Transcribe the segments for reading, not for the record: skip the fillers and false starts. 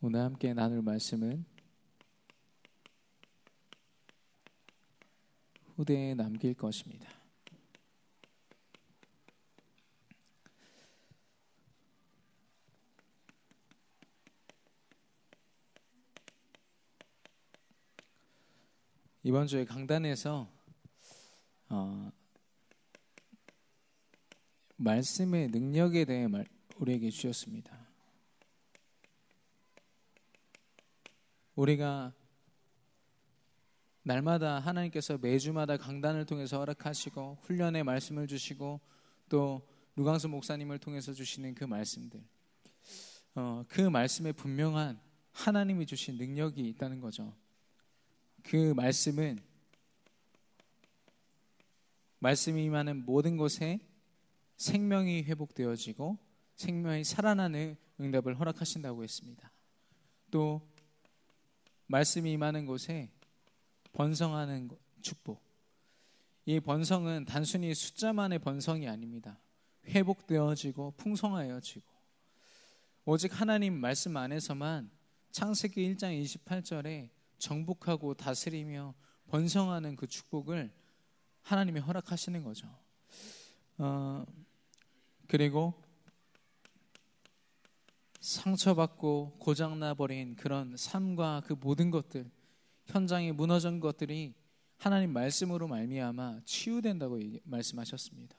오늘 함께 나눌 말씀은 후대에 남길 것입니다. 이번 주에 강단에서 말씀의 능력에 대해 우리에게 주셨습니다. 우리가 날마다 하나님께서 매주마다 강단을 통해서 허락하시고 훈련의 말씀을 주시고 또 루강수 목사님을 통해서 주시는 그 말씀들, 그 말씀에 분명한 하나님이 주신 능력이 있다는 거죠. 그 말씀은 말씀이 임하는 모든 곳에 생명이 회복되어지고 생명이 살아나는 응답을 허락하신다고 했습니다. 또 말씀이 임하는 곳에 번성하는 축복. 이 번성은 단순히 숫자만의 번성이 아닙니다. 회복되어지고 풍성하여지고 오직 하나님 말씀 안에서만 창세기 1장 28절에 정복하고 다스리며 번성하는 그 축복을 하나님이 허락하시는 거죠. 그리고 상처받고 고장나버린 그런 삶과 그 모든 것들, 현장에 무너진 것들이 하나님 말씀으로 말미암아 치유된다고 말씀하셨습니다.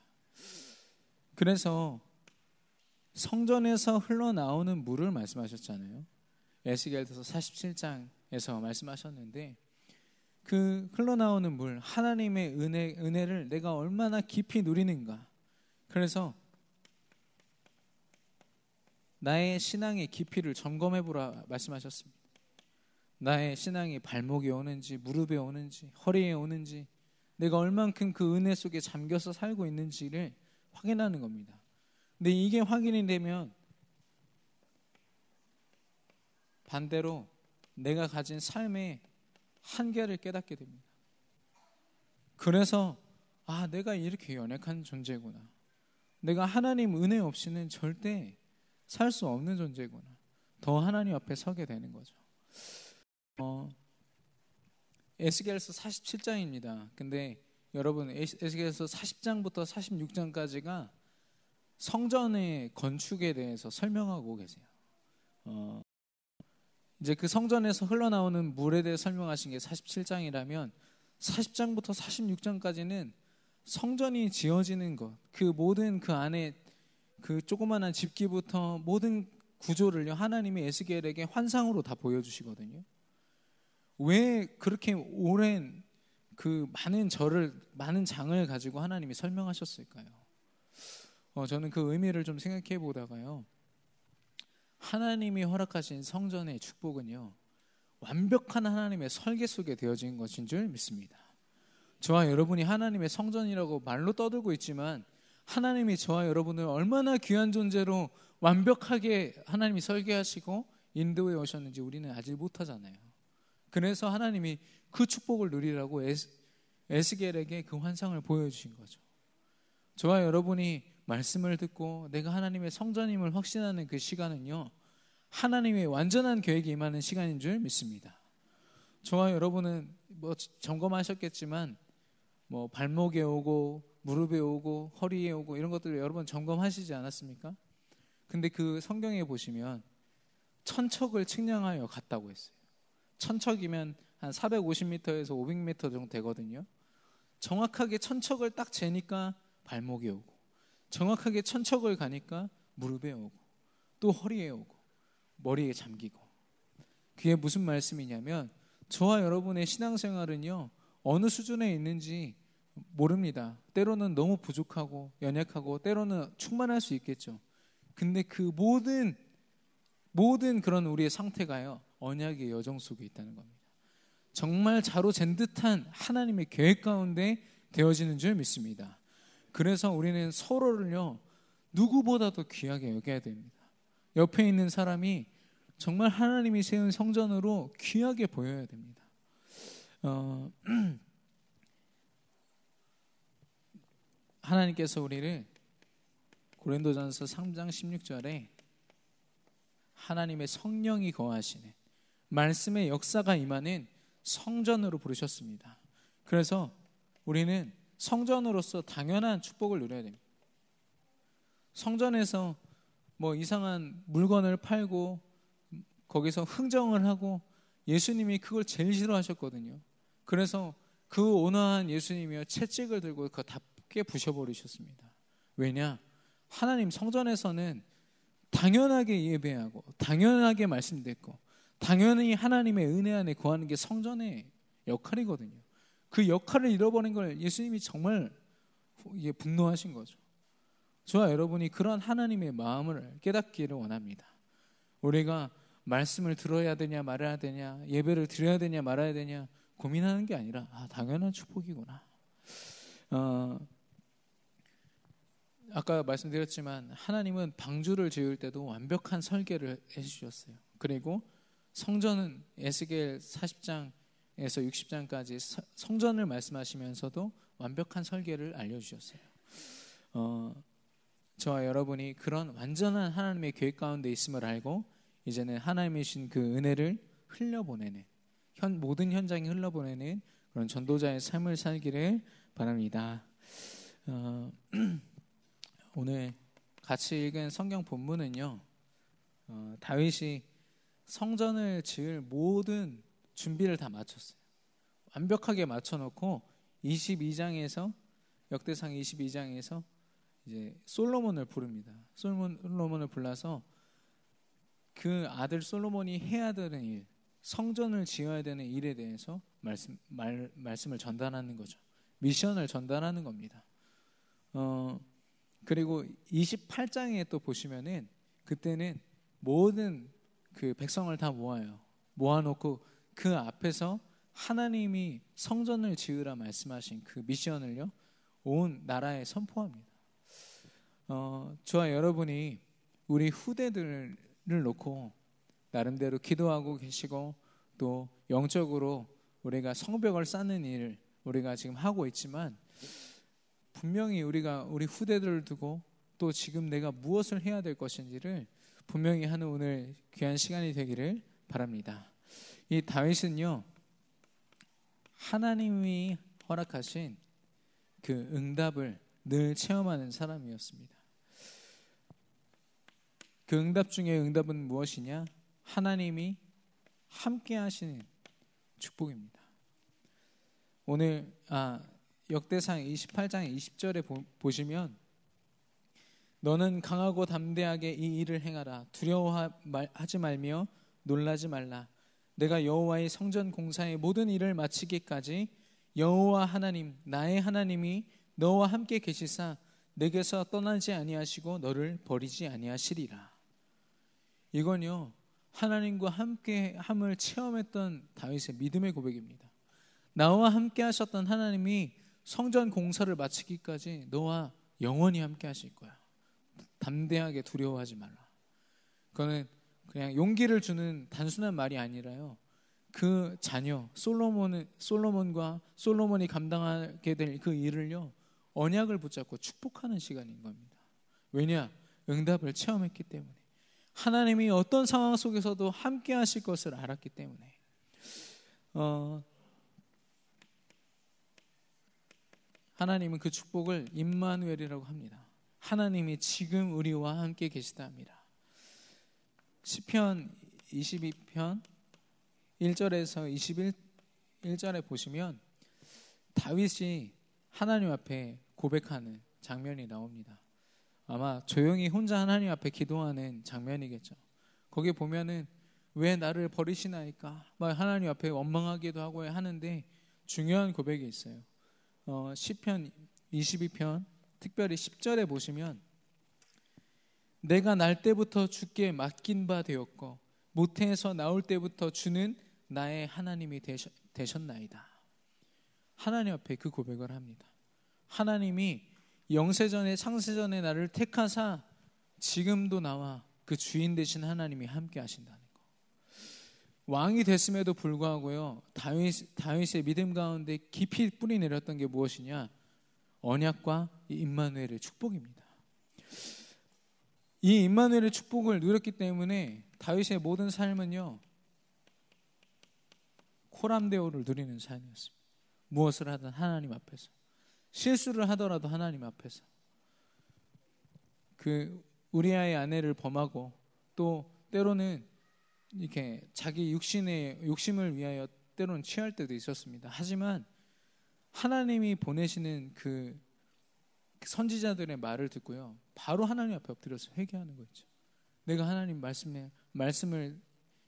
그래서 성전에서 흘러나오는 물을 말씀하셨잖아요. 에스겔서 47장에서 말씀하셨는데 그 흘러나오는 물, 하나님의 은혜를 내가 얼마나 깊이 누리는가. 그래서 나의 신앙의 깊이를 점검해보라 말씀하셨습니다. 나의 신앙이 발목에 오는지 무릎에 오는지 허리에 오는지 내가 얼만큼 그 은혜 속에 잠겨서 살고 있는지를 확인하는 겁니다. 근데 이게 확인이 되면 반대로 내가 가진 삶의 한계를 깨닫게 됩니다. 그래서 내가 이렇게 연약한 존재구나. 내가 하나님 은혜 없이는 절대 살 수 없는 존재구나. 더 하나님 앞에 서게 되는 거죠. 에스겔서 47장입니다. 근데 여러분 에스겔서 40장부터 46장까지가 성전의 건축에 대해서 설명하고 계세요. 이제 그 성전에서 흘러나오는 물에 대해 설명하신 게 47장이라면 40장부터 46장까지는 성전이 지어지는 것, 그 모든 그 안에 그 조그마한 집기부터 모든 구조를요 하나님이 에스겔에게 환상으로 다 보여주시거든요. 왜 그렇게 오랜 그 많은 장을 가지고 하나님이 설명하셨을까요? 저는 그 의미를 좀 생각해 보다가요, 하나님이 허락하신 성전의 축복은요 완벽한 하나님의 설계 속에 되어진 것인 줄 믿습니다. 저와 여러분이 하나님의 성전이라고 말로 떠들고 있지만 하나님이 저와 여러분을 얼마나 귀한 존재로 완벽하게 하나님이 설계하시고 인도해 오셨는지 우리는 알지 못하잖아요. 그래서 하나님이 그 축복을 누리라고 에스겔에게 그 환상을 보여주신 거죠. 저와 여러분이 말씀을 듣고 내가 하나님의 성전임을 확신하는 그 시간은요 하나님의 완전한 계획이 임하는 시간인 줄 믿습니다. 저와 여러분은 점검하셨겠지만 발목에 오고 무릎에 오고 허리에 오고 이런 것들을 여러분 점검하시지 않았습니까? 근데 그 성경에 보시면 천척을 측량하여 갔다고 했어요. 천척이면 한 450m에서 500m 정도 되거든요. 정확하게 천척을 딱 재니까 발목에 오고, 정확하게 천척을 가니까 무릎에 오고, 또 허리에 오고, 머리에 잠기고. 그게 무슨 말씀이냐면 저와 여러분의 신앙생활은요 어느 수준에 있는지 모릅니다. 때로는 너무 부족하고 연약하고 때로는 충만할 수 있겠죠. 근데 그 모든 그런 우리의 상태가요 언약의 여정 속에 있다는 겁니다. 정말 자로잰 듯한 하나님의 계획 가운데 되어지는 줄 믿습니다. 그래서 우리는 서로를요 누구보다도 귀하게 여겨야 됩니다. 옆에 있는 사람이 정말 하나님이 세운 성전으로 귀하게 보여야 됩니다. 하나님께서 우리를 고린도전서 3장 16절에 하나님의 성령이 거하시는 말씀의 역사가 임하는 성전으로 부르셨습니다. 그래서 우리는 성전으로서 당연한 축복을 누려야 됩니다. 성전에서 뭐 이상한 물건을 팔고 거기서 흥정을 하고 예수님이 그걸 제일 싫어하셨거든요. 그래서 그 온화한 예수님이요 채찍을 들고 그거 다 부셔버리셨습니다. 왜냐? 하나님 성전에서는 당연하게 예배하고 당연하게 말씀 듣고 당연히 하나님의 은혜 안에 거하는 게 성전의 역할이거든요. 그 역할을 잃어버린 걸 예수님이 정말 분노하신 거죠. 저와 여러분이 그런 하나님의 마음을 깨닫기를 원합니다. 우리가 말씀을 들어야 되냐 말아야 되냐, 예배를 드려야 되냐 말아야 되냐 고민하는 게 아니라 당연한 축복이구나. 아까 말씀드렸지만 하나님은 방주를 지을 때도 완벽한 설계를 해주셨어요. 그리고 성전은 에스겔 40장에서 60장까지 성전을 말씀하시면서도 완벽한 설계를 알려주셨어요. 저와 여러분이 그런 완전한 하나님의 계획 가운데 있음을 알고 이제는 하나님의 주신 그 은혜를 흘려보내는 모든 현장에 흘려보내는 그런 전도자의 삶을 살기를 바랍니다. 오늘 같이 읽은 성경 본문은요, 다윗이 성전을 지을 모든 준비를 다 마쳤어요. 완벽하게 맞춰놓고 22장에서 역대상 22장에서 이제 솔로몬을 부릅니다. 솔로몬을 불러서 그 아들 솔로몬이 해야 되는 일, 성전을 지어야 되는 일에 대해서 말씀을 전달하는 거죠. 미션을 전달하는 겁니다. 그리고 28장에 또 보시면은 그때는 모든 그 백성을 다 모아놓고 그 앞에서 하나님이 성전을 지으라 말씀하신 그 미션을요 온 나라에 선포합니다. 저와 여러분이 우리 후대들을 놓고 나름대로 기도하고 계시고 또 영적으로 우리가 성벽을 쌓는 일을 우리가 지금 하고 있지만 분명히 우리가 우리 후대들을 두고 또 지금 내가 무엇을 해야 될 것인지를 분명히 하는 오늘 귀한 시간이 되기를 바랍니다. 이 다윗은요 하나님이 허락하신 그 응답을 늘 체험하는 사람이었습니다. 그 응답 중에 응답은 무엇이냐? 하나님이 함께 하시는 축복입니다. 오늘 역대상 28장 20절에 보시면 너는 강하고 담대하게 이 일을 행하라. 두려워하지 말며 놀라지 말라. 내가 여호와의 성전 공사의 모든 일을 마치기까지 여호와 하나님 나의 하나님이 너와 함께 계시사 내게서 떠나지 아니하시고 너를 버리지 아니하시리라. 이건요 하나님과 함께함을 체험했던 다윗의 믿음의 고백입니다. 나와 함께 하셨던 하나님이 성전 공사를 마치기까지 너와 영원히 함께 하실 거야. 담대하게 두려워하지 말라. 그거는 그냥 용기를 주는 단순한 말이 아니라요. 그 자녀 솔로몬과 솔로몬이 감당하게 될 그 일을요 언약을 붙잡고 축복하는 시간인 겁니다. 왜냐? 응답을 체험했기 때문에. 하나님이 어떤 상황 속에서도 함께 하실 것을 알았기 때문에. 하나님은 그 축복을 임마누엘이라고 합니다. 하나님이 지금 우리와 함께 계시다 합니다. 시편 22편 1절에서 21절에 보시면 다윗이 하나님 앞에 고백하는 장면이 나옵니다. 아마 조용히 혼자 하나님 앞에 기도하는 장면이겠죠. 거기 보면은 왜 나를 버리시나이까 막 하나님 앞에 원망하기도 하고 하는데 중요한 고백이 있어요. 시편 22편 특별히 10절에 보시면 내가 날 때부터 주께 맡긴 바 되었고 모태에서 나올 때부터 주는 나의 하나님이 되셨나이다. 하나님 앞에 그 고백을 합니다. 하나님이 영세전에 창세전에 나를 택하사 지금도 나와 그 주인 되신 하나님이 함께 하신다는 거. 왕이 됐음에도 불구하고요 다윗의 믿음 가운데 깊이 뿌리 내렸던 게 무엇이냐? 언약과 임마누엘의 축복입니다. 이 임마누엘의 축복을 누렸기 때문에 다윗의 모든 삶은요, 코람데오를 누리는 삶이었습니다. 무엇을 하든 하나님 앞에서, 실수를 하더라도 하나님 앞에서. 그 우리아의 아내를 범하고 또 때로는 이렇게 자기 욕심을 위하여 때로는 취할 때도 있었습니다. 하지만 하나님이 보내시는 그 선지자들의 말을 듣고요, 바로 하나님 앞에 엎드려서 회개하는 거죠. 내가 하나님 말씀을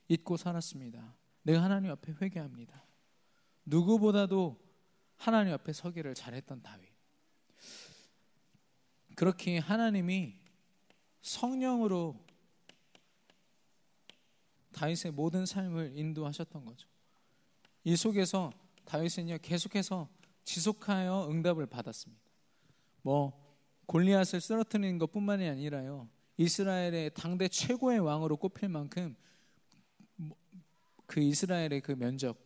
잊고 살았습니다. 내가 하나님 앞에 회개합니다. 누구보다도 하나님 앞에 서기를 잘했던 다윗. 그렇게 하나님이 성령으로 다윗의 모든 삶을 인도하셨던 거죠. 이 속에서 다윗은요, 계속해서 지속하여 응답을 받았습니다. 골리앗을 쓰러뜨리는 것뿐만이 아니라요, 이스라엘의 당대 최고의 왕으로 꼽힐 만큼 그 이스라엘의 그 면적,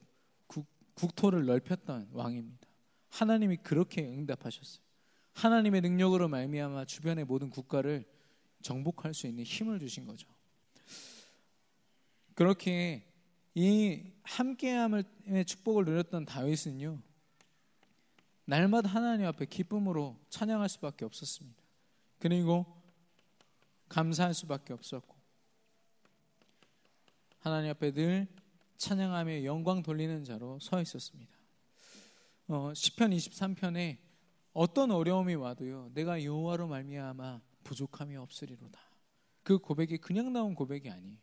국토를 넓혔던 왕입니다. 하나님이 그렇게 응답하셨어요. 하나님의 능력으로 말미암아 주변의 모든 국가를 정복할 수 있는 힘을 주신 거죠. 그렇게 이 함께함의 축복을 누렸던 다윗은요, 날마다 하나님 앞에 기쁨으로 찬양할 수밖에 없었습니다. 그리고 감사할 수밖에 없었고, 하나님 앞에 늘 찬양하며 영광 돌리는 자로 서 있었습니다. 시편 23편에 어떤 어려움이 와도요, 내가 여호와로 말미암아 부족함이 없으리로다. 그 고백이 그냥 나온 고백이 아니에요.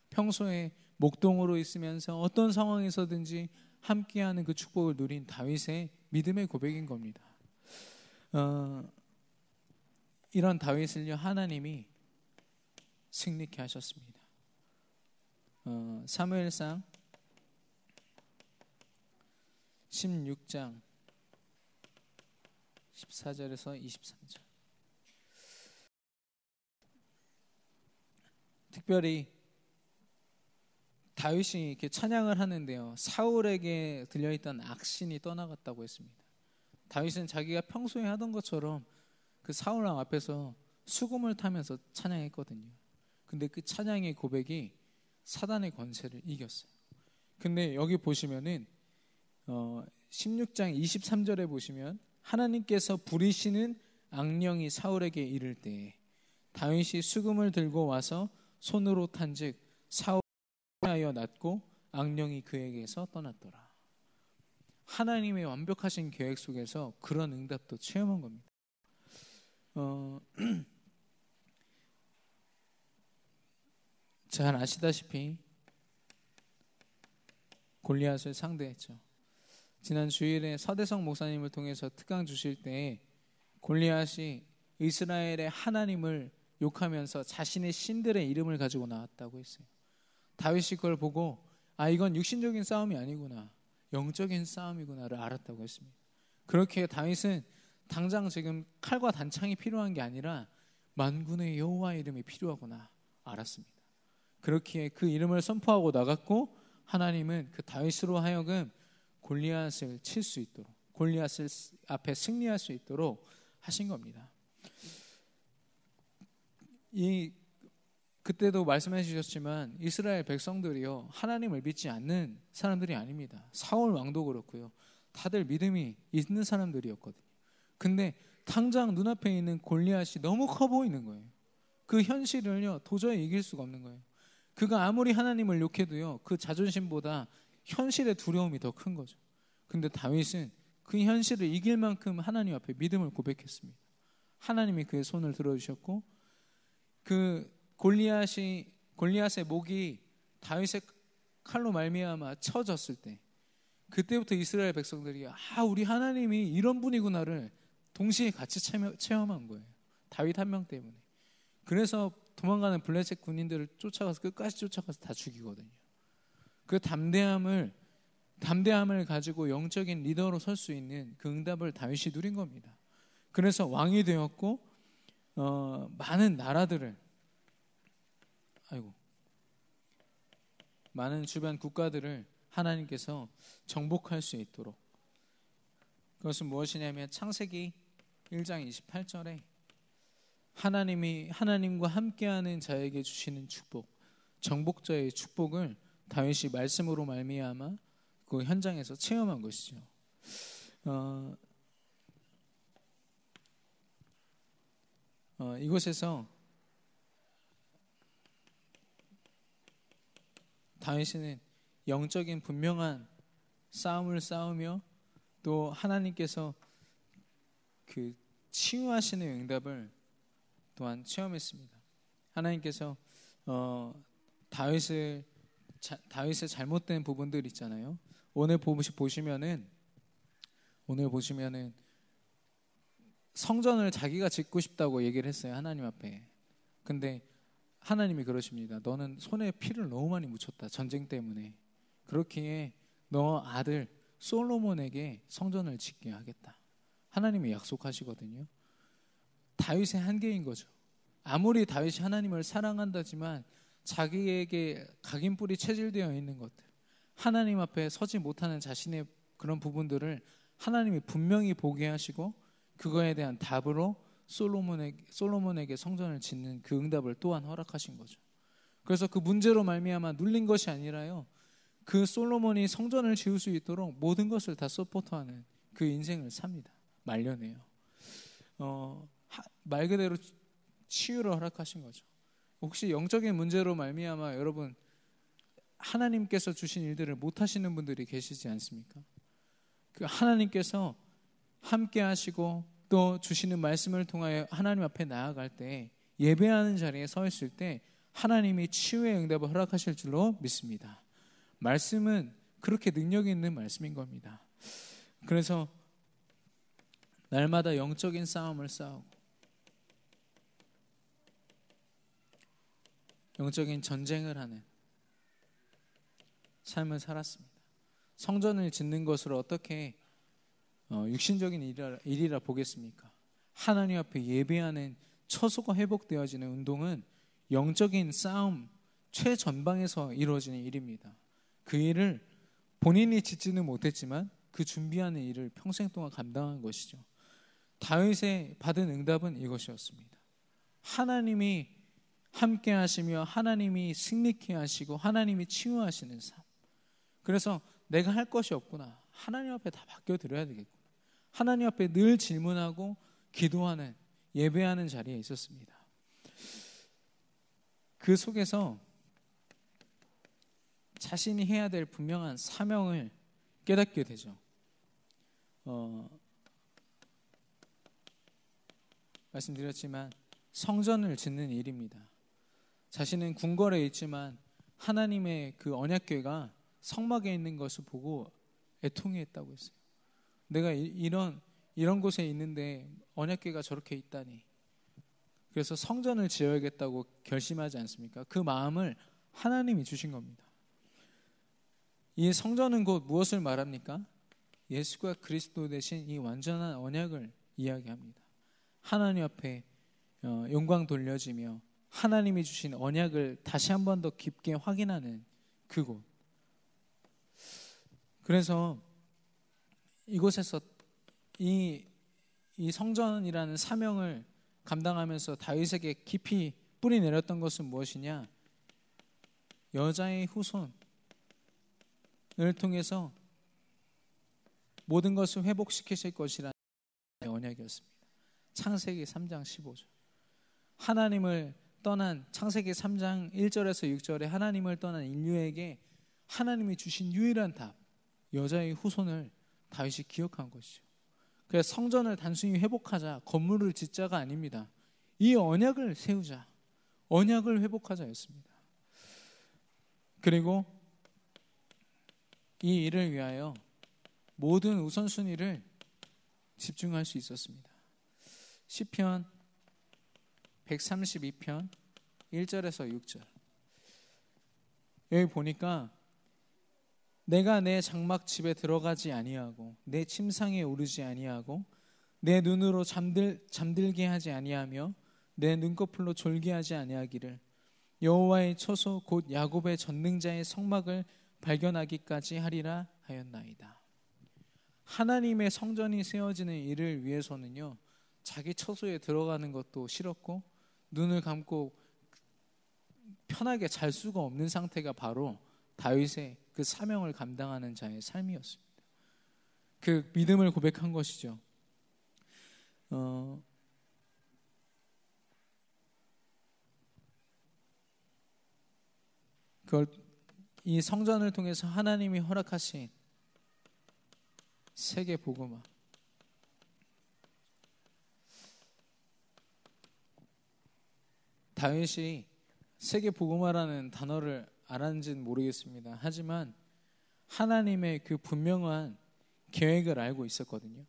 평소에 목동으로 있으면서 어떤 상황에서든지 함께하는 그 축복을 누린 다윗의 믿음의 고백인 겁니다. 이런 다윗을요, 하나님이 승리케 하셨습니다. 사무엘상 16장 14절에서 23절. 특별히 다윗이 이렇게 찬양을 하는데요, 사울에게 들려있던 악신이 떠나갔다고 했습니다. 다윗은 자기가 평소에 하던 것처럼 그 사울 왕 앞에서 수금을 타면서 찬양했거든요. 근데 그 찬양의 고백이 사단의 권세를 이겼어요. 근데 여기 보시면은 16장 23절에 보시면, 하나님께서 부리시는 악령이 사울에게 이를 때에 다윗이 수금을 들고 와서 손으로 탄즉 사울이 하여 낫고 악령이 그에게서 떠났더라. 하나님의 완벽하신 계획 속에서 그런 응답도 체험한 겁니다. 잘 아시다시피 골리앗을 상대했죠. 지난 주일에 서대성 목사님을 통해서 특강 주실 때 골리앗이 이스라엘의 하나님을 욕하면서 자신의 신들의 이름을 가지고 나왔다고 했어요. 다윗이 그걸 보고 이건 육신적인 싸움이 아니구나, 영적인 싸움이구나를 알았다고 했습니다. 그렇게 다윗은 당장 지금 칼과 단창이 필요한 게 아니라 만군의 여호와의 이름이 필요하구나 알았습니다. 그렇기에 그 이름을 선포하고 나갔고, 하나님은 그 다윗으로 하여금 골리앗을 칠 수 있도록, 골리앗을 앞에 승리할 수 있도록 하신 겁니다. 그때도 말씀해 주셨지만 이스라엘 백성들이요, 하나님을 믿지 않는 사람들이 아닙니다. 사울 왕도 그렇고요, 다들 믿음이 있는 사람들이었거든요. 근데 당장 눈앞에 있는 골리앗이 너무 커 보이는 거예요. 그 현실을요, 도저히 이길 수가 없는 거예요. 그가 아무리 하나님을 욕해도요, 그 자존심보다 현실의 두려움이 더 큰 거죠. 근데 다윗은 그 현실을 이길 만큼 하나님 앞에 믿음을 고백했습니다. 하나님이 그의 손을 들어주셨고, 그 골리앗의 목이 다윗의 칼로 말미암아 쳐졌을 때, 그때부터 이스라엘 백성들이 우리 하나님이 이런 분이구나를 동시에 같이 체험한 거예요. 다윗 한 명 때문에. 그래서 도망가는 블레셋 군인들을 쫓아가서 끝까지 쫓아가서 다 죽이거든요. 그 담대함을 가지고 영적인 리더로 설 수 있는 그 응답을 다윗이 누린 겁니다. 그래서 왕이 되었고, 많은 나라들을, 많은 주변 국가들을 하나님께서 정복할 수 있도록. 그것은 무엇이냐면 창세기 1장 28절에 하나님과 함께하는 자에게 주시는 축복, 정복자의 축복을 다윗이 말씀으로 말미암아 그 현장에서 체험한 것이죠. 이곳에서 다윗은 영적인 분명한 싸움을 싸우며 또 하나님께서 그 치유하시는 응답을 또한 체험했습니다. 하나님께서 다윗의 잘못된 부분들 있잖아요. 오늘 보시면은 성전을 자기가 짓고 싶다고 얘기를 했어요. 하나님 앞에. 근데 하나님이 그러십니다. 너는 손에 피를 너무 많이 묻혔다. 전쟁 때문에. 그렇기에 너 아들 솔로몬에게 성전을 짓게 하겠다. 하나님이 약속하시거든요. 다윗의 한계인 거죠. 아무리 다윗이 하나님을 사랑한다지만 자기에게 각인뿔이 체질되어 있는 것들, 하나님 앞에 서지 못하는 자신의 그런 부분들을 하나님이 분명히 보게 하시고 그거에 대한 답으로 솔로몬에게 성전을 짓는 그 응답을 또한 허락하신 거죠. 그래서 그 문제로 말미암아 눌린 것이 아니라요, 그 솔로몬이 성전을 지을 수 있도록 모든 것을 다 서포트하는 그 인생을 삽니다. 말려내요. 말 그대로 치유를 허락하신 거죠. 혹시 영적인 문제로 말미암아 여러분 하나님께서 주신 일들을 못 하시는 분들이 계시지 않습니까? 그 하나님께서 함께 하시고 또 주시는 말씀을 통하여 하나님 앞에 나아갈 때, 예배하는 자리에 서 있을 때 하나님이 치유의 응답을 허락하실 줄로 믿습니다. 말씀은 그렇게 능력이 있는 말씀인 겁니다. 그래서 날마다 영적인 싸움을 싸우고 영적인 전쟁을 하는 삶을 살았습니다. 성전을 짓는 것을 어떻게 육신적인 일이라 보겠습니까? 하나님 앞에 예배하는 처소가 회복되어지는 운동은 영적인 싸움 최전방에서 이루어지는 일입니다. 그 일을 본인이 짓지는 못했지만 그 준비하는 일을 평생 동안 감당한 것이죠. 다윗의 받은 응답은 이것이었습니다. 하나님이 함께 하시며 하나님이 승리케 하시고 하나님이 치유하시는 삶. 그래서 내가 할 것이 없구나, 하나님 앞에 다 맡겨드려야 되겠구나, 하나님 앞에 늘 질문하고 기도하는, 예배하는 자리에 있었습니다. 그 속에서 자신이 해야 될 분명한 사명을 깨닫게 되죠. 말씀드렸지만 성전을 짓는 일입니다. 자신은 궁궐에 있지만 하나님의 그 언약궤가 성막에 있는 것을 보고 애통해했다고 했어요. 내가 이런 곳에 있는데 언약궤가 저렇게 있다니. 그래서 성전을 지어야겠다고 결심하지 않습니까? 그 마음을 하나님이 주신 겁니다. 이 성전은 곧 무엇을 말합니까? 예수가 그리스도 되신 이 완전한 언약을 이야기합니다. 하나님 앞에 영광 돌려지며 하나님이 주신 언약을 다시 한 번 더 깊게 확인하는 그곳. 그래서 이곳에서 이 성전이라는 사명을 감당하면서 다윗에게 깊이 뿌리 내렸던 것은 무엇이냐? 여자의 후손을 통해서 모든 것을 회복시키실 것이라는 언약이었습니다. 창세기 3장 15절. 하나님을 떠난 창세기 3장 1절에서 6절에 하나님을 떠난 인류에게 하나님이 주신 유일한 답, 여자의 후손을 다윗이 기억한 것이죠. 그래서 성전을 단순히 회복하자, 건물을 짓자가 아닙니다. 이 언약을 세우자, 언약을 회복하자였습니다. 그리고 이 일을 위하여 모든 우선순위를 집중할 수 있었습니다. 시편 132편 1절에서 6절. 여기 보니까 내가 내 장막 집에 들어가지 아니하고 내 침상에 오르지 아니하고 내 눈으로 잠들게 하지 아니하며 내 눈꺼풀로 졸게 하지 아니하기를 여호와의 처소 곧 야곱의 전능자의 성막을 발견하기까지 하리라 하였나이다. 하나님의 성전이 세워지는 일을 위해서는요, 자기 처소에 들어가는 것도 싫었고 눈을 감고 편하게 잘 수가 없는 상태가 바로 다윗의 그 사명을 감당하는 자의 삶이었습니다. 그 믿음을 고백한 것이죠. 그걸 이 성전을 통해서 하나님이 허락하신 세계 복음화. 다윗이 세계 복음화라는 단어를 알았는지는 모르겠습니다. 하지만 하나님의 그 분명한 계획을 알고 있었거든요.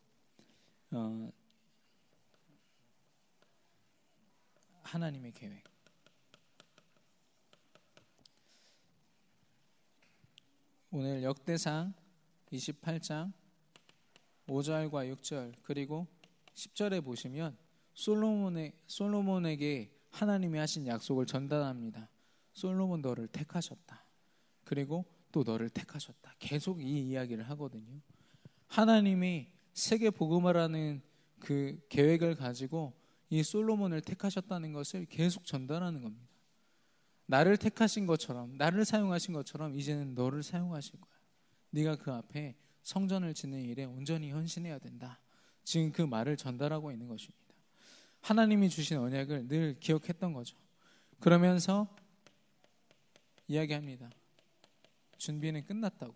하나님의 계획. 오늘 역대상 28장 5절과 6절 그리고 10절에 보시면 솔로몬에게 하나님이 하신 약속을 전달합니다. 솔로몬 너를 택하셨다. 그리고 또 너를 택하셨다. 계속 이 이야기를 하거든요. 하나님이 세계 복음화라는 그 계획을 가지고 이 솔로몬을 택하셨다는 것을 계속 전달하는 겁니다. 나를 택하신 것처럼, 나를 사용하신 것처럼 이제는 너를 사용하실 거야. 네가 그 앞에 성전을 짓는 일에 온전히 헌신해야 된다. 지금 그 말을 전달하고 있는 것입니다. 하나님이 주신 언약을 늘 기억했던 거죠. 그러면서 이야기합니다. 준비는 끝났다고.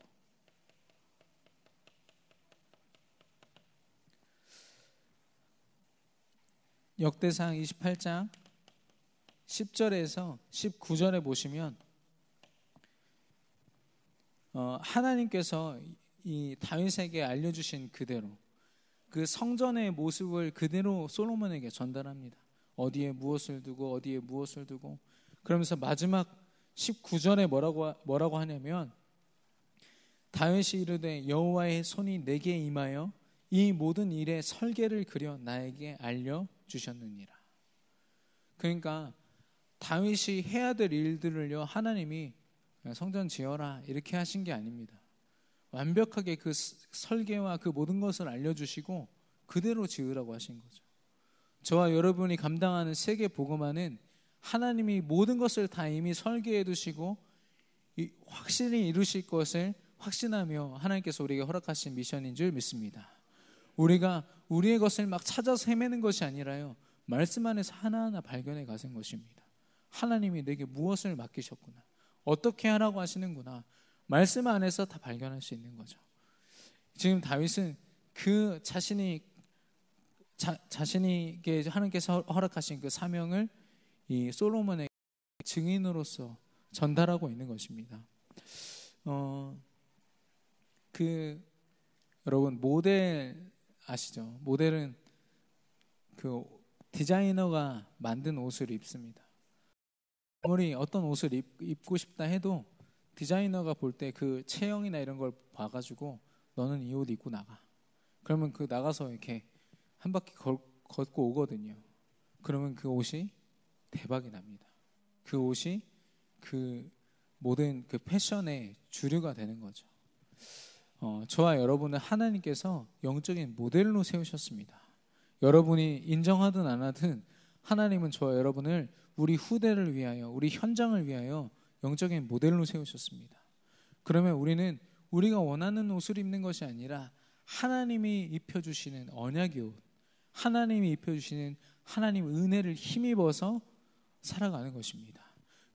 역대상 28장 10절에서 19절에 보시면 하나님께서 이 다윗에게 알려주신 그대로 그 성전의 모습을 그대로 솔로몬에게 전달합니다. 어디에 무엇을 두고 어디에 무엇을 두고 그러면서 마지막 19절에 뭐라고 하냐면 다윗이 이르되 여호와의 손이 내게 임하여 이 모든 일의 설계를 그려 나에게 알려주셨느니라. 그러니까 다윗이 해야 될 일들을요 하나님이 성전 지어라 이렇게 하신 게 아닙니다. 완벽하게 그 설계와 그 모든 것을 알려주시고 그대로 지으라고 하신 거죠. 저와 여러분이 감당하는 세계 복음화는 하나님이 모든 것을 다 이미 설계해 두시고 확실히 이루실 것을 확신하며 하나님께서 우리에게 허락하신 미션인 줄 믿습니다. 우리가 우리의 것을 막 찾아서 헤매는 것이 아니라요 말씀 안에서 하나하나 발견해 가는 것입니다. 하나님이 내게 무엇을 맡기셨구나, 어떻게 하라고 하시는구나, 말씀 안에서 다 발견할 수 있는 거죠. 지금 다윗은 그 자신에게 하나님께서 허락하신 그 사명을 이 솔로몬의 증인으로서 전달하고 있는 것입니다. 여러분 모델 아시죠? 모델은 그 디자이너가 만든 옷을 입습니다. 아무리 어떤 옷을 입고 싶다 해도 디자이너가 볼 때 그 체형이나 이런 걸 봐가지고 너는 이 옷 입고 나가. 그러면 그 나가서 이렇게 한 바퀴 걷고 오거든요. 그러면 그 옷이 대박이 납니다. 그 옷이 그 모든 그 패션의 주류가 되는 거죠. 저와 여러분은 하나님께서 영적인 모델로 세우셨습니다. 여러분이 인정하든 안 하든 하나님은 저와 여러분을 우리 후대를 위하여, 우리 현장을 위하여 영적인 모델로 세우셨습니다. 그러면 우리는 우리가 원하는 옷을 입는 것이 아니라 하나님이 입혀주시는 언약의 옷, 하나님이 입혀주시는 하나님 은혜를 힘입어서 살아가는 것입니다.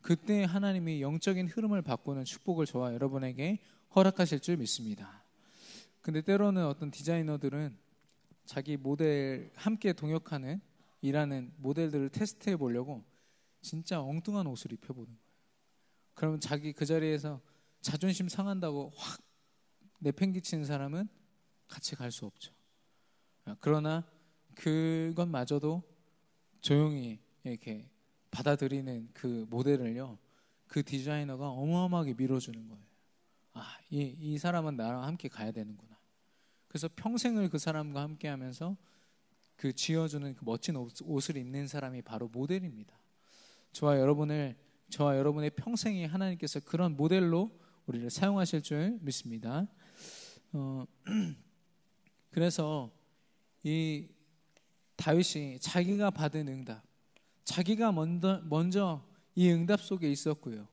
그때 하나님이 영적인 흐름을 바꾸는 축복을 저와 여러분에게 허락하실 줄 믿습니다. 근데 때로는 어떤 디자이너들은 자기 모델 함께 동역하는 일하는 모델들을 테스트해 보려고 진짜 엉뚱한 옷을 입혀보는 거예요. 그러면 자기 그 자리에서 자존심 상한다고 확 내팽개치는 사람은 같이 갈 수 없죠. 그러나 그것마저도 조용히 이렇게 받아들이는 그 모델을요, 그 디자이너가 어마어마하게 밀어주는 거예요. 이 사람은 나랑 함께 가야 되는구나. 그래서 평생을 그 사람과 함께 하면서 그 지어주는 그 멋진 옷을 입는 사람이 바로 모델입니다. 저와 여러분의 평생이 하나님께서 그런 모델로 우리를 사용하실 줄 믿습니다. 그래서 이 다윗이 자기가 받은 응답, 자기가 먼저 이 응답 속에 있었고요.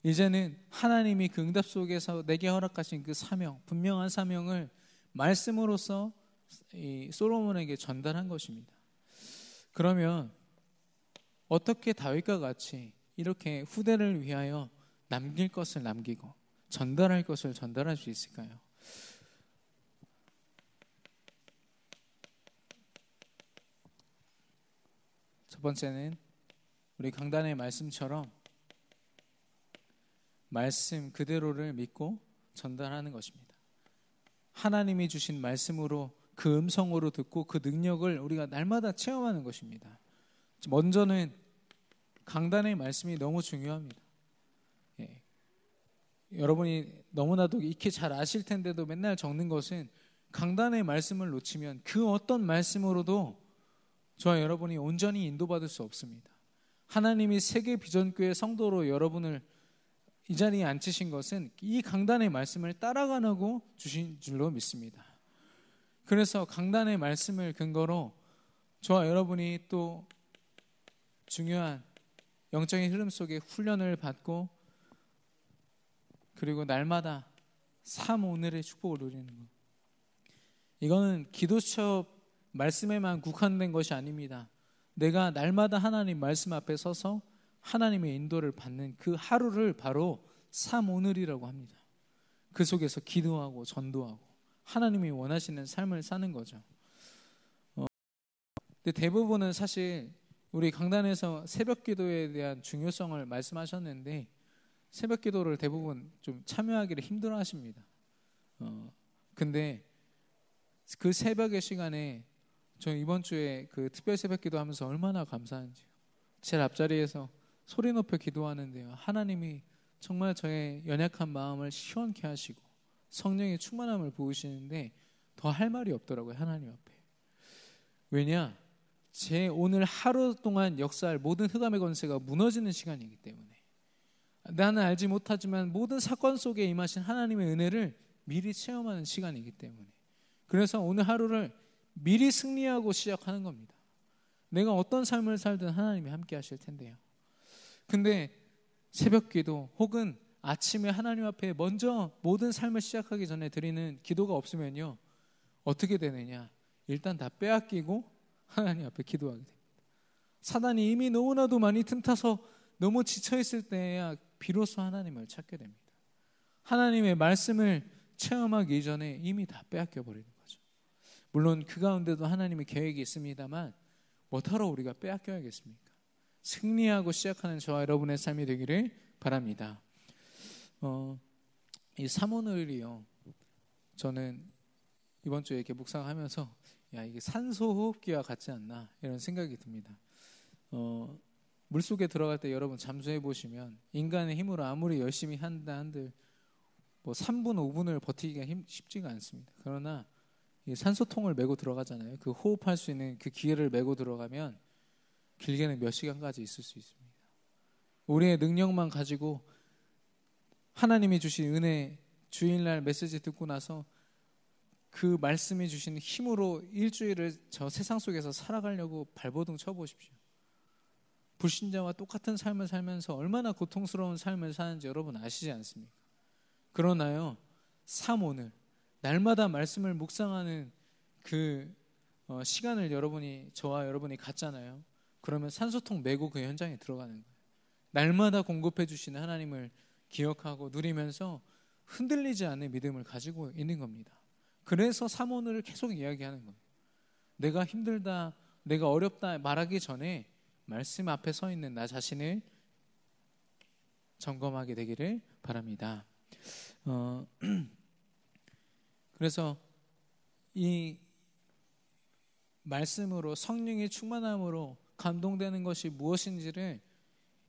이제는 하나님이 그 응답 속에서 내게 허락하신 그 사명, 분명한 사명을 말씀으로써 이 솔로몬에게 전달한 것입니다. 그러면 어떻게 다윗과 같이 이렇게 후대를 위하여 남길 것을 남기고 전달할 것을 전달할 수 있을까요? 첫 번째는 우리 강단의 말씀처럼 말씀 그대로를 믿고 전달하는 것입니다. 하나님이 주신 말씀으로 그 음성으로 듣고 그 능력을 우리가 날마다 체험하는 것입니다. 먼저는 강단의 말씀이 너무 중요합니다. 예. 여러분이 너무나도 익히 잘 아실 텐데도 맨날 적는 것은 강단의 말씀을 놓치면 그 어떤 말씀으로도 저와 여러분이 온전히 인도받을 수 없습니다. 하나님이 세계 비전교회 성도로 여러분을 이 자리에 앉히신 것은 이 강단의 말씀을 따라가라고 주신 줄로 믿습니다. 그래서 강단의 말씀을 근거로 저와 여러분이 또 중요한 영적인 흐름 속에 훈련을 받고 그리고 날마다 삶 오늘의 축복을 누리는 것. 이거는 기도 수업 말씀에만 국한된 것이 아닙니다. 내가 날마다 하나님 말씀 앞에 서서 하나님의 인도를 받는 그 하루를 바로 삶 오늘이라고 합니다. 그 속에서 기도하고 전도하고 하나님이 원하시는 삶을 사는 거죠. 근데 대부분은 사실 우리 강단에서 새벽 기도에 대한 중요성을 말씀하셨는데 새벽 기도를 대부분 좀 참여하기를 힘들어 하십니다. 근데 그 새벽의 시간에 저 이번 주에 그 특별 새벽 기도하면서 얼마나 감사한지요. 제일 앞자리에서 소리 높여 기도하는데요. 하나님이 정말 저의 연약한 마음을 시원케 하시고 성령의 충만함을 부으시는데 더 할 말이 없더라고요. 하나님 앞에. 왜냐? 제 오늘 하루 동안 역사할 모든 흑암의 권세가 무너지는 시간이기 때문에 나는 알지 못하지만 모든 사건 속에 임하신 하나님의 은혜를 미리 체험하는 시간이기 때문에 그래서 오늘 하루를 미리 승리하고 시작하는 겁니다. 내가 어떤 삶을 살든 하나님이 함께 하실 텐데요. 근데 새벽 기도 혹은 아침에 하나님 앞에 먼저 모든 삶을 시작하기 전에 드리는 기도가 없으면요. 어떻게 되느냐? 일단 다 빼앗기고 하나님 앞에 기도하게 됩니다. 사단이 이미 너무나도 많이 틈타서 너무 지쳐있을 때야 비로소 하나님을 찾게 됩니다. 하나님의 말씀을 체험하기 이전에 이미 다 빼앗겨 버리는 거죠. 물론 그 가운데도 하나님의 계획이 있습니다만 뭐하러 우리가 빼앗겨야겠습니까? 승리하고 시작하는 저와 여러분의 삶이 되기를 바랍니다. 이 삼오늘이요. 저는 이번 주에 이렇게 묵상하면서 이게 산소호흡기와 같지 않나 이런 생각이 듭니다. 물속에 들어갈 때 여러분 잠수해 보시면 인간의 힘으로 아무리 열심히 한다 한들 뭐 3분 5분을 버티기가 쉽지가 않습니다. 그러나 이 산소통을 메고 들어가잖아요. 그 호흡할 수 있는 그 기회를 메고 들어가면 길게는 몇 시간까지 있을 수 있습니다. 우리의 능력만 가지고 하나님이 주신 은혜 주일날 메시지 듣고 나서 그 말씀이 주신 힘으로 일주일을 저 세상 속에서 살아가려고 발버둥 쳐보십시오. 불신자와 똑같은 삶을 살면서 얼마나 고통스러운 삶을 사는지 여러분 아시지 않습니까? 그러나요, 오늘 날마다 말씀을 묵상하는 그 시간을 저와 여러분이 갖잖아요. 그러면 산소통 메고 그 현장에 들어가는 거예요. 날마다 공급해 주시는 하나님을 기억하고 누리면서 흔들리지 않는 믿음을 가지고 있는 겁니다. 그래서 오늘을 계속 이야기하는 거예요. 내가 힘들다, 내가 어렵다 말하기 전에 말씀 앞에 서 있는 나 자신을 점검하게 되기를 바랍니다. 그래서 이 말씀으로 성령의 충만함으로 감동되는 것이 무엇인지를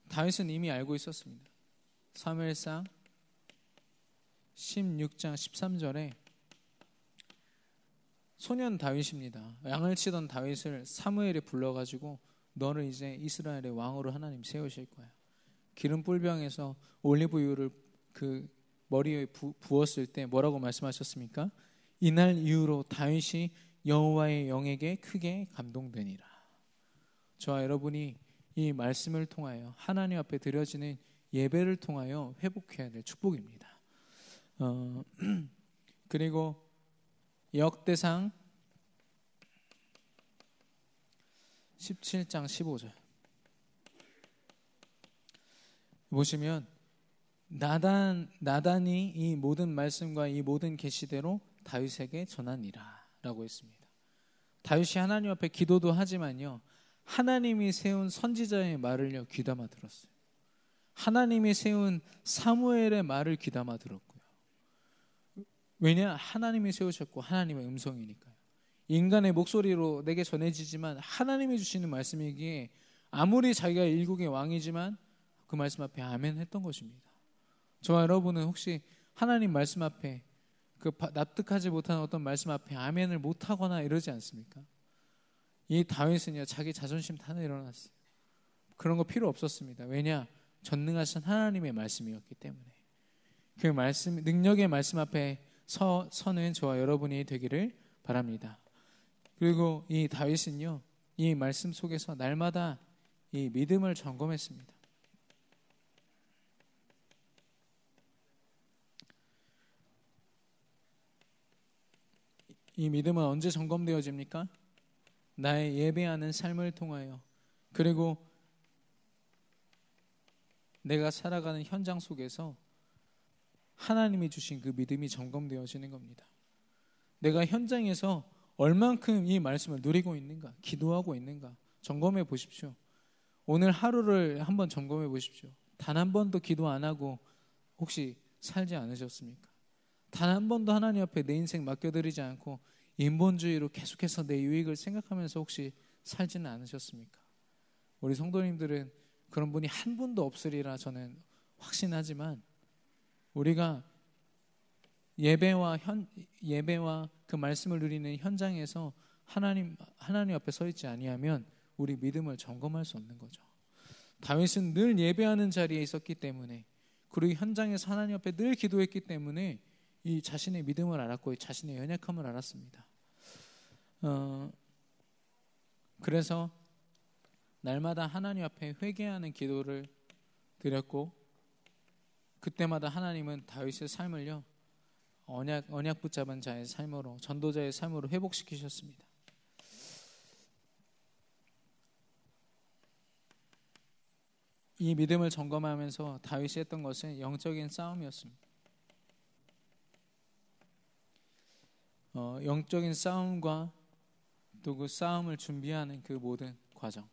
다윗은 이미 알고 있었습니다. 사무엘상 16장 13절에 소년 다윗입니다. 양을 치던 다윗을 사무엘이 불러가지고 너를 이제 이스라엘의 왕으로 하나님 세우실 거야. 기름 뿔병에서 올리브유를 그 머리에 부었을 때 뭐라고 말씀하셨습니까? 이날 이후로 다윗이 여호와의 영에게 크게 감동되니라. 저와 여러분이 이 말씀을 통하여 하나님 앞에 드려지는 예배를 통하여 회복해야 될 축복입니다. 그리고 역대상 17장 15절 보시면 나단이 이 모든 말씀과 이 모든 계시대로 다윗에게 전하니라 라고 했습니다. 다윗이 하나님 앞에 기도도 하지만요, 하나님이 세운 선지자의 말을요 귀담아 들었어요. 하나님이 세운 사무엘의 말을 귀담아 들었고요. 왜냐? 하나님이 세우셨고 하나님의 음성이니까요. 인간의 목소리로 내게 전해지지만 하나님이 주시는 말씀이기에 아무리 자기가 일국의 왕이지만 그 말씀 앞에 아멘 했던 것입니다. 저와 여러분은 혹시 하나님 말씀 앞에 납득하지 못하는 어떤 말씀 앞에 아멘을 못하거나 이러지 않습니까? 이 다윗은요 자기 자존심 타는 일어났어요. 그런 거 필요 없었습니다. 왜냐? 전능하신 하나님의 말씀이었기 때문에. 그 말씀, 능력의 말씀 앞에 서는 저와 여러분이 되기를 바랍니다. 그리고 이 다윗은요 이 말씀 속에서 날마다 이 믿음을 점검했습니다. 이 믿음은 언제 점검되어집니까? 나의 예배하는 삶을 통하여, 그리고 내가 살아가는 현장 속에서 하나님이 주신 그 믿음이 점검되어지는 겁니다. 내가 현장에서 얼만큼 이 말씀을 누리고 있는가, 기도하고 있는가 점검해 보십시오. 오늘 하루를 한번 점검해 보십시오. 단 한 번도 기도 안 하고 혹시 살지 않으셨습니까? 단 한 번도 하나님 앞에 내 인생 맡겨드리지 않고 인본주의로 계속해서 내 유익을 생각하면서 혹시 살지는 않으셨습니까? 우리 성도님들은 그런 분이 한 분도 없으리라 저는 확신하지만, 우리가 예배와 그 말씀을 누리는 현장에서 하나님 앞에 서 있지 아니하면 우리 믿음을 점검할 수 없는 거죠. 다윗은 늘 예배하는 자리에 있었기 때문에, 그리고 현장에서 하나님 앞에 늘 기도했기 때문에 이 자신의 믿음을 알았고 자신의 연약함을 알았습니다. 그래서 날마다 하나님 앞에 회개하는 기도를 드렸고, 그때마다 하나님은 다윗의 삶을요 언약 붙잡은 자의 삶으로, 전도자의 삶으로 회복시키셨습니다. 이 믿음을 점검하면서 다윗이 했던 것은 영적인 싸움이었습니다. 영적인 싸움과 또 그 싸움을 준비하는 그 모든 과정.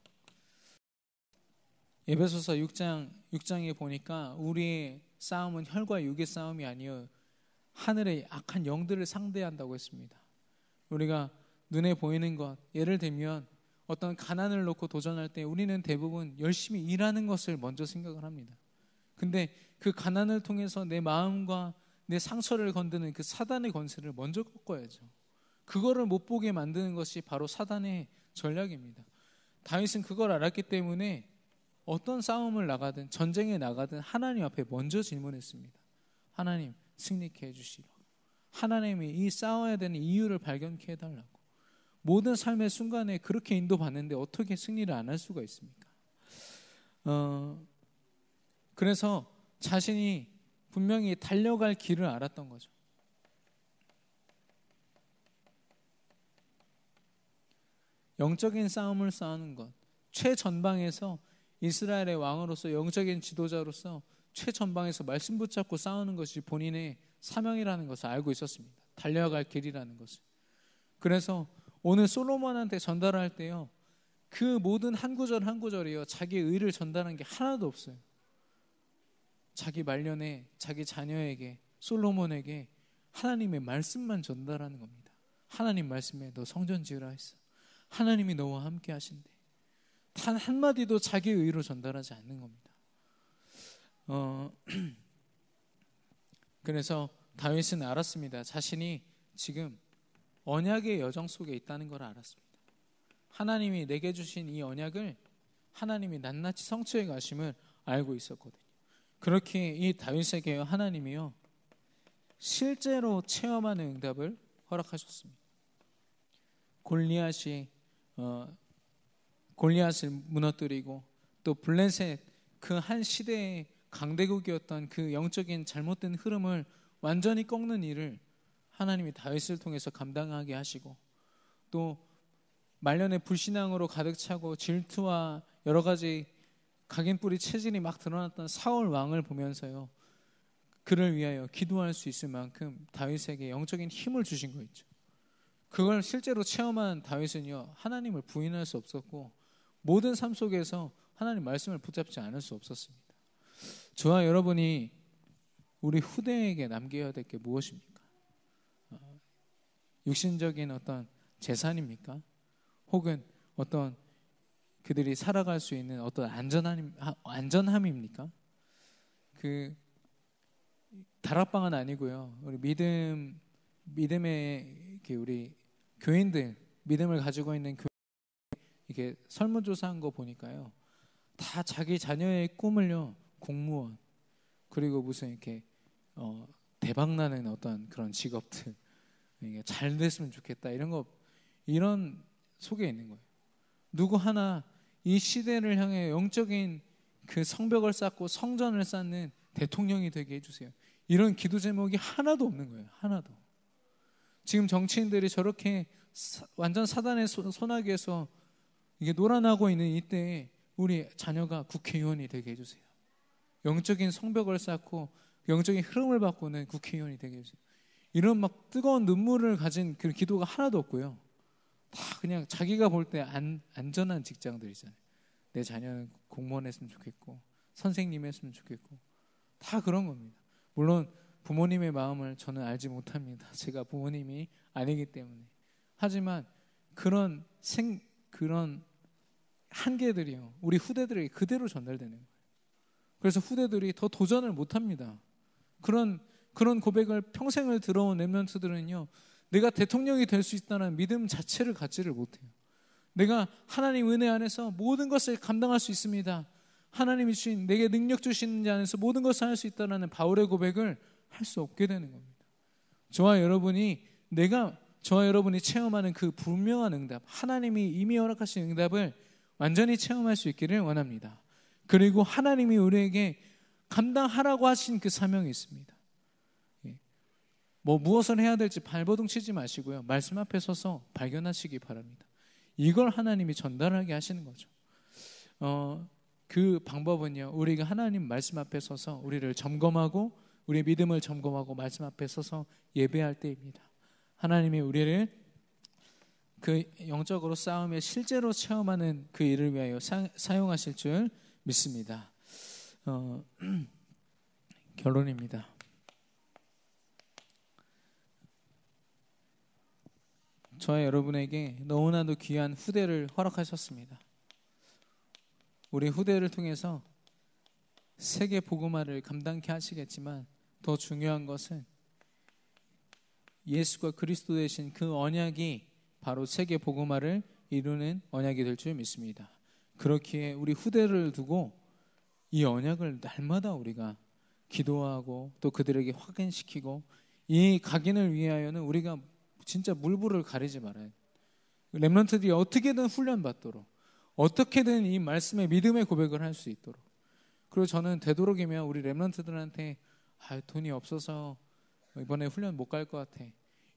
에베소서 6장에 보니까 우리의 싸움은 혈과 육의 싸움이 아니요 하늘의 악한 영들을 상대한다고 했습니다. 우리가 눈에 보이는 것, 예를 들면 어떤 가난을 놓고 도전할 때 우리는 대부분 열심히 일하는 것을 먼저 생각을 합니다. 근데 그 가난을 통해서 내 마음과 내 상처를 건드는 그 사단의 권세를 먼저 꺾어야죠. 그거를 못 보게 만드는 것이 바로 사단의 전략입니다. 다윗은 그걸 알았기 때문에 어떤 싸움을 나가든 전쟁에 나가든 하나님 앞에 먼저 질문했습니다. 하나님 승리케 해주시라고. 하나님이 이 싸워야 되는 이유를 발견케 해달라고. 모든 삶의 순간에 그렇게 인도받는데 어떻게 승리를 안 할 수가 있습니까? 그래서 자신이 분명히 달려갈 길을 알았던 거죠. 영적인 싸움을 싸우는 것, 최전방에서 이스라엘의 왕으로서 영적인 지도자로서 최전방에서 말씀 붙잡고 싸우는 것이 본인의 사명이라는 것을 알고 있었습니다. 달려갈 길이라는 것을. 그래서 오늘 솔로몬한테 전달할 때요, 그 모든 한 구절 한 구절이요 자기의 의를 전달한 게 하나도 없어요. 자기 말년에 자기 자녀에게, 솔로몬에게 하나님의 말씀만 전달하는 겁니다. 하나님 말씀에 너 성전 지으라 했어. 하나님이 너와 함께 하신대. 단 한마디도 자기의 의로 전달하지 않는 겁니다. 그래서 다윗은 알았습니다. 자신이 지금 언약의 여정 속에 있다는 걸 알았습니다. 하나님이 내게 주신 이 언약을 하나님이 낱낱이 성취해 가심을 알고 있었거든요. 그렇게 이 다윗에게 하나님이요 실제로 체험하는 응답을 허락하셨습니다. 골리앗을 무너뜨리고 또 블레셋 그 한 시대의 강대국이었던 그 영적인 잘못된 흐름을 완전히 꺾는 일을 하나님이 다윗을 통해서 감당하게 하시고, 또 말년에 불신앙으로 가득 차고 질투와 여러 가지 각인뿌리 체질이 막 드러났던 사울 왕을 보면서요, 그를 위하여 기도할 수 있을 만큼 다윗에게 영적인 힘을 주신 거 있죠. 그걸 실제로 체험한 다윗은요, 하나님을 부인할 수 없었고 모든 삶 속에서 하나님 말씀을 붙잡지 않을 수 없었습니다. 저와 여러분이 우리 후대에게 남겨야 될 게 무엇입니까? 육신적인 어떤 재산입니까? 혹은 어떤 그들이 살아갈 수 있는 어떤 안전함입니까? 그 다락방은 아니고요. 우리 믿음의 우리 교인들, 믿음을 가지고 있는 교인, 이게 설문조사한 거 보니까요, 다 자기 자녀의 꿈을요, 공무원, 그리고 무슨 이렇게 대박나는 어떤 그런 직업들, 잘 됐으면 좋겠다, 이런 속에 있는 거예요. 누구 하나 이 시대를 향해 영적인 그 성벽을 쌓고 성전을 쌓는 대통령이 되게 해주세요, 이런 기도 제목이 하나도 없는 거예요. 하나도. 지금 정치인들이 저렇게 완전 사단의 소나기에서 이게 놀아나고 있는 이때에 우리 자녀가 국회의원이 되게 해주세요. 영적인 성벽을 쌓고 영적인 흐름을 바꾸는 국회의원이 되게 해주세요. 이런 막 뜨거운 눈물을 가진 그 기도가 하나도 없고요. 다 그냥 자기가 볼 때 안전한 직장들이잖아요. 내 자녀는 공무원 했으면 좋겠고 선생님 했으면 좋겠고, 다 그런 겁니다. 물론 부모님의 마음을 저는 알지 못합니다. 제가 부모님이 아니기 때문에. 하지만 그런 한계들이요, 우리 후대들에게 그대로 전달되는 거예요. 그래서 후대들이 더 도전을 못합니다. 그런 고백을 평생을 들어온 렘넌트들은요, 내가 대통령이 될 수 있다는 믿음 자체를 갖지를 못해요. 내가 하나님 은혜 안에서 모든 것을 감당할 수 있습니다, 하나님이 주신 내게 능력 주시는 자 안에서 모든 것을 할 수 있다는 바울의 고백을 할 수 없게 되는 겁니다. 저와 여러분이 체험하는 그 분명한 응답, 하나님이 이미 허락하신 응답을 완전히 체험할 수 있기를 원합니다. 그리고 하나님이 우리에게 감당하라고 하신 그 사명이 있습니다. 무엇을 해야 될지 발버둥 치지 마시고요, 말씀 앞에 서서 발견하시기 바랍니다. 이걸 하나님이 전달하게 하시는 거죠. 그 방법은요, 우리가 하나님 말씀 앞에 서서 우리를 점검하고 우리의 믿음을 점검하고 말씀 앞에 서서 예배할 때입니다. 하나님이 우리를 그 영적으로 싸움에 실제로 체험하는 그 일을 위하여 사용하실 줄 믿습니다. 결론입니다. 저와 여러분에게 너무나도 귀한 후대를 허락하셨습니다. 우리 후대를 통해서 세계 복음화를 감당케 하시겠지만 더 중요한 것은 예수가 그리스도 되신 그 언약이 바로 세계 복음화를 이루는 언약이 될 줄 믿습니다. 그렇기에 우리 후대를 두고 이 언약을 날마다 우리가 기도하고 또 그들에게 확인시키고, 이 각인을 위하여는 우리가 진짜 물불을 가리지 말아요. 렘넌트들이 어떻게든 훈련받도록, 어떻게든 이 말씀의 믿음의 고백을 할 수 있도록. 그리고 저는 되도록이면 우리 렘넌트들한테 돈이 없어서 이번에 훈련 못 갈 것 같아,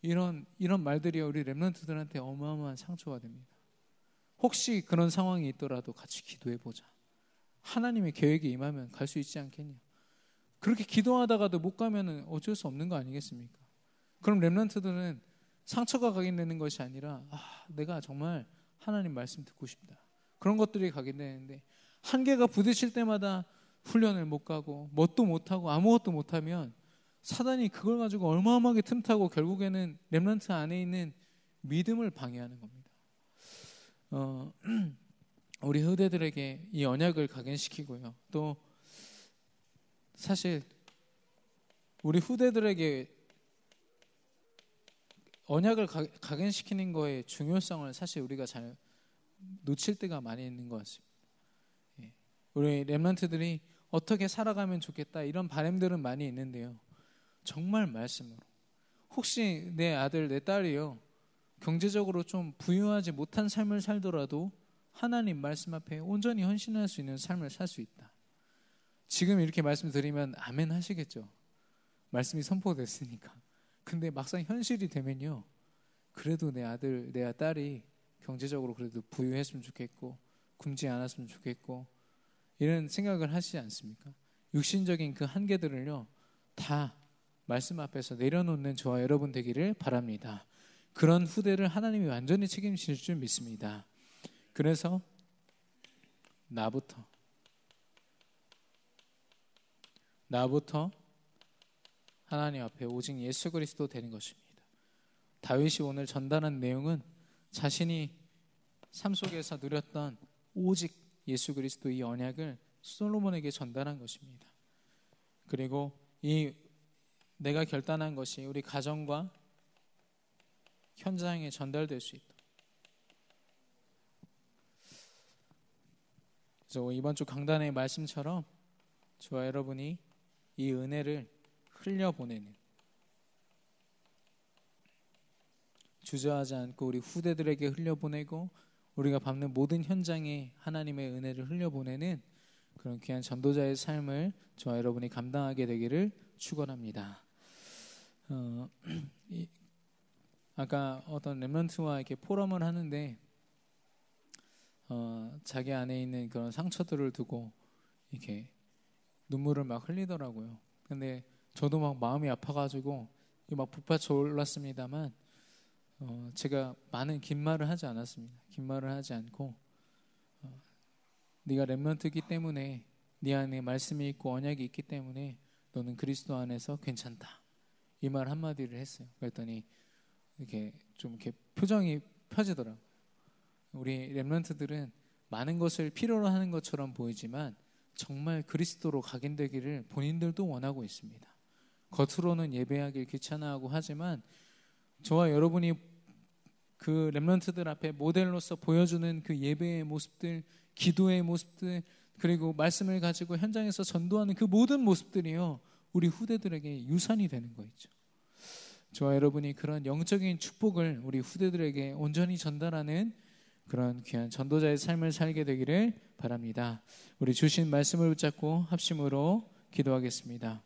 이런 말들이 우리 렘넌트들한테 어마어마한 상처가 됩니다. 혹시 그런 상황이 있더라도 같이 기도해보자. 하나님의 계획이 임하면 갈 수 있지 않겠냐. 그렇게 기도하다가도 못 가면 어쩔 수 없는 거 아니겠습니까? 그럼 렘넌트들은 상처가 각인되는 것이 아니라 내가 정말 하나님 말씀 듣고 싶다, 그런 것들이 각인되는데, 한계가 부딪힐 때마다 훈련을 못 가고 뭣도 못하고 아무것도 못하면 사단이 그걸 가지고 어마어마하게 틈타고 결국에는 렘넌트 안에 있는 믿음을 방해하는 겁니다. 우리 후대들에게 이 언약을 각인시키고요, 또 사실 우리 후대들에게 언약을 각인시키는 거의 중요성을 사실 우리가 잘 놓칠 때가 많이 있는 것 같습니다. 우리 렘넌트들이 어떻게 살아가면 좋겠다, 이런 바람들은 많이 있는데요, 정말 말씀으로, 혹시 내 아들 내 딸이요 경제적으로 좀 부유하지 못한 삶을 살더라도 하나님 말씀 앞에 온전히 헌신할 수 있는 삶을 살 수 있다. 지금 이렇게 말씀드리면 아멘 하시겠죠. 말씀이 선포됐으니까. 근데 막상 현실이 되면요, 그래도 내 아들, 내 딸이 경제적으로 그래도 부유했으면 좋겠고 굶지 않았으면 좋겠고 이런 생각을 하시지 않습니까? 육신적인 그 한계들을요 다 말씀 앞에서 내려놓는 저와 여러분 되기를 바랍니다. 그런 후대를 하나님이 완전히 책임질 줄 믿습니다. 그래서 나부터 하나님 앞에 오직 예수 그리스도 되는 것입니다. 다윗이 오늘 전달한 내용은 자신이 삶 속에서 누렸던 오직 예수 그리스도 이 언약을 솔로몬에게 전달한 것입니다. 그리고 이 내가 결단한 것이 우리 가정과 현장에 전달될 수 있다. 그래서 이번 주 강단의 말씀처럼 저와 여러분이 이 은혜를 흘려보내는, 주저하지 않고 우리 후대들에게 흘려보내고 우리가 밟는 모든 현장에 하나님의 은혜를 흘려보내는 그런 귀한 전도자의 삶을 저와 여러분이 감당하게 되기를 축원합니다. 아까 어떤 렘넌트와 이렇게 포럼을 하는데 자기 안에 있는 그런 상처들을 두고 이렇게 눈물을 막 흘리더라고요. 근데 저도 막 마음이 아파가지고 막 북받쳐 올랐습니다만 제가 많은 긴 말을 하지 않았습니다. 긴 말을 하지 않고 네가 렘넌트이기 때문에 네 안에 말씀이 있고 언약이 있기 때문에 너는 그리스도 안에서 괜찮다. 이 말 한마디를 했어요. 그랬더니 이렇게 좀 이렇게 표정이 펴지더라고요. 우리 렘넌트들은 많은 것을 필요로 하는 것처럼 보이지만 정말 그리스도로 각인되기를 본인들도 원하고 있습니다. 겉으로는 예배하길 귀찮아하고 하지만 저와 여러분이 그 렘넌트들 앞에 모델로서 보여주는 그 예배의 모습들, 기도의 모습들, 그리고 말씀을 가지고 현장에서 전도하는 그 모든 모습들이요 우리 후대들에게 유산이 되는 거 있죠. 저와 여러분이 그런 영적인 축복을 우리 후대들에게 온전히 전달하는 그런 귀한 전도자의 삶을 살게 되기를 바랍니다. 우리 주신 말씀을 붙잡고 합심으로 기도하겠습니다.